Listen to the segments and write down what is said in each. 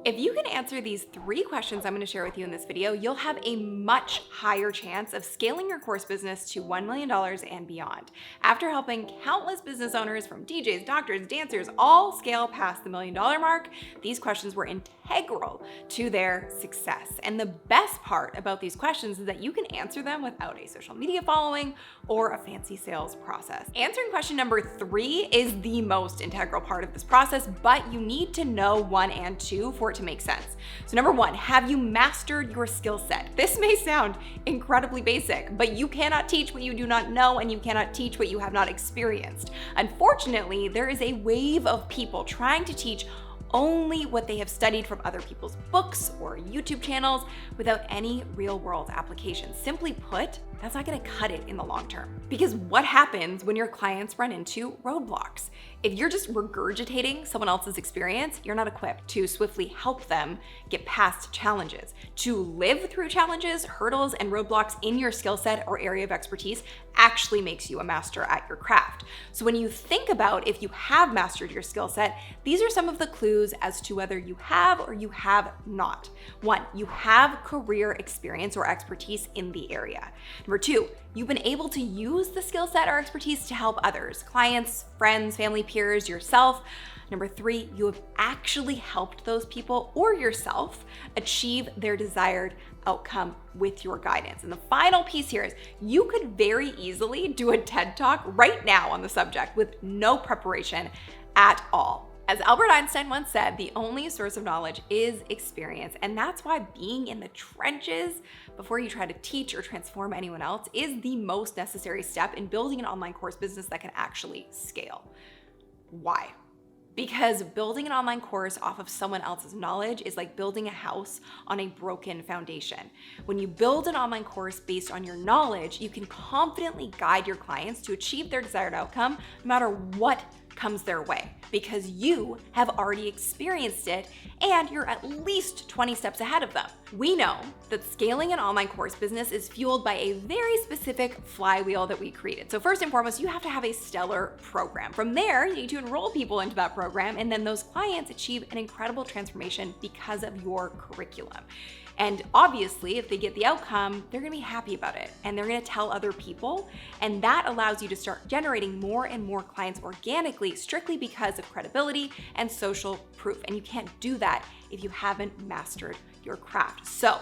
If you can answer these 3 questions I'm going to share with you in this video, you'll have a much higher chance of scaling your course business to $1 million and beyond. After helping countless business owners from DJs, doctors, dancers all scale past the $1 million mark, these questions were integral to their success. And the best part about these questions is that you can answer them without a social media following or a fancy sales process. Answering question number 3 is the most integral part of this process, but you need to know 1 and 2 for it to make sense. So number 1, have you mastered your skill set? This may sound incredibly basic, but you cannot teach what you do not know, and you cannot teach what you have not experienced. Unfortunately, there is a wave of people trying to teach only what they have studied from other people's books or YouTube channels without any real-world application. Simply put, that's not gonna cut it in the long term. Because what happens when your clients run into roadblocks? If you're just regurgitating someone else's experience, you're not equipped to swiftly help them get past challenges. To live through challenges, hurdles, and roadblocks in your skill set or area of expertise actually makes you a master at your craft. So when you think about if you have mastered your skill set, these are some of the clues as to whether you have or you have not. 1, you have career experience or expertise in the area. Number 2, you've been able to use the skill set or expertise to help others, clients, friends, family, peers, yourself. Number 3, you have actually helped those people or yourself achieve their desired outcome with your guidance. And the final piece here is you could very easily do a TED Talk right now on the subject with no preparation at all. As Albert Einstein once said, the only source of knowledge is experience. And that's why being in the trenches before you try to teach or transform anyone else is the most necessary step in building an online course business that can actually scale. Why? Because building an online course off of someone else's knowledge is like building a house on a broken foundation. When you build an online course based on your knowledge, you can confidently guide your clients to achieve their desired outcome no matter what comes their way, because you have already experienced it and you're at least 20 steps ahead of them. We know that scaling an online course business is fueled by a very specific flywheel that we created. So first and foremost, you have to have a stellar program. From there, you need to enroll people into that program, and then those clients achieve an incredible transformation because of your curriculum. And obviously, if they get the outcome, they're gonna be happy about it and they're gonna tell other people. And that allows you to start generating more and more clients organically, strictly because of credibility and social proof. And you can't do that if you haven't mastered your craft. So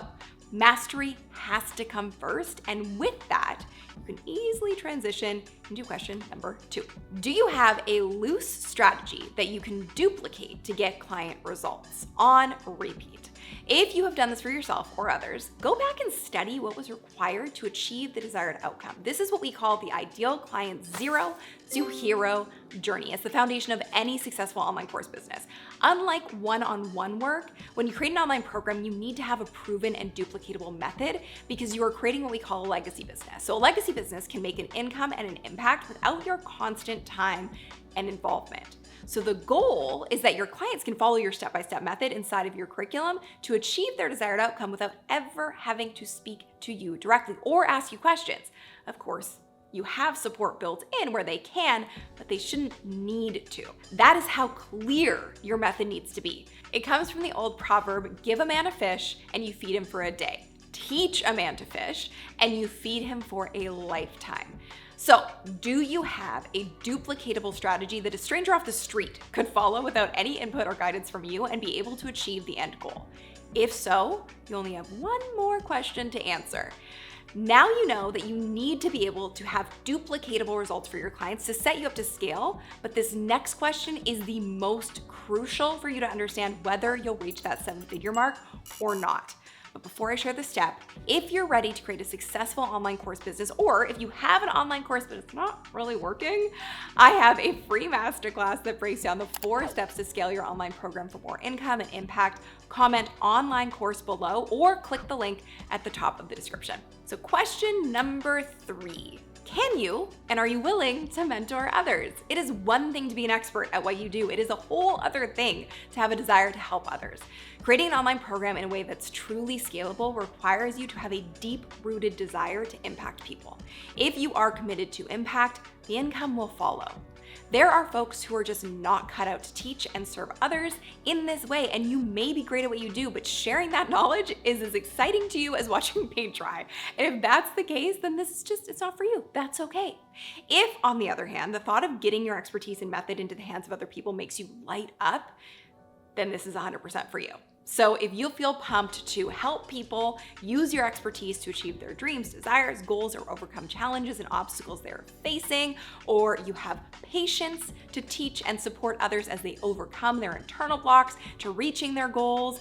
mastery has to come first. And with that, you can easily transition into question number 2. Do you have a loose strategy that you can duplicate to get client results on repeat? If you have done this for yourself or others, go back and study what was required to achieve the desired outcome. This is what we call the ideal client zero to hero journey. It's the foundation of any successful online course business. Unlike one-on-one work, when you create an online program, you need to have a proven and duplicatable method because you are creating what we call a legacy business. So a legacy business can make an income and an impact without your constant time and involvement. So the goal is that your clients can follow your step-by-step method inside of your curriculum to achieve their desired outcome without ever having to speak to you directly or ask you questions. Of course, you have support built in where they can, but they shouldn't need to. That is how clear your method needs to be. It comes from the old proverb, give a man a fish and you feed him for a day. Teach a man to fish and you feed him for a lifetime. So, do you have a duplicatable strategy that a stranger off the street could follow without any input or guidance from you and be able to achieve the end goal? If so, you only have one more question to answer. Now you know that you need to be able to have duplicatable results for your clients to set you up to scale, but this next question is the most crucial for you to understand whether you'll reach that 7-figure mark or not. But before I share the step, if you're ready to create a successful online course business, or if you have an online course but it's not really working, I have a free masterclass that breaks down the 4 steps to scale your online program for more income and impact. Comment online course below or click the link at the top of the description. So question number 3. Can you and are you willing to mentor others? It is one thing to be an expert at what you do. It is a whole other thing to have a desire to help others. Creating an online program in a way that's truly scalable requires you to have a deep-rooted desire to impact people. If you are committed to impact, the income will follow. There are folks who are just not cut out to teach and serve others in this way, and you may be great at what you do, but sharing that knowledge is as exciting to you as watching paint dry. And if that's the case, then this is just, it's not for you. That's okay. If, on the other hand, the thought of getting your expertise and method into the hands of other people makes you light up, then this is 100% for you. So if you feel pumped to help people use your expertise to achieve their dreams, desires, goals, or overcome challenges and obstacles they're facing, or you have patience to teach and support others as they overcome their internal blocks to reaching their goals,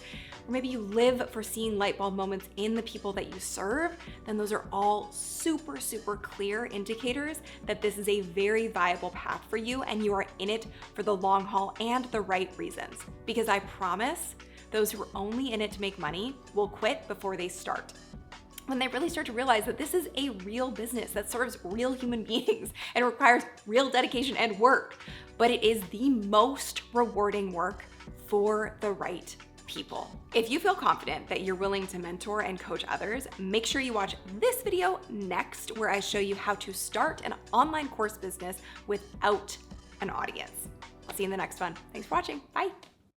or maybe you live for seeing light bulb moments in the people that you serve, then those are all super, super clear indicators that this is a very viable path for you and you are in it for the long haul and the right reasons. Because I promise, those who are only in it to make money will quit before they start. When they really start to realize that this is a real business that serves real human beings and requires real dedication and work, but it is the most rewarding work for the right people. If you feel confident that you're willing to mentor and coach others, make sure you watch this video next, where I show you how to start an online course business without an audience. I'll see you in the next one. Thanks for watching. Bye.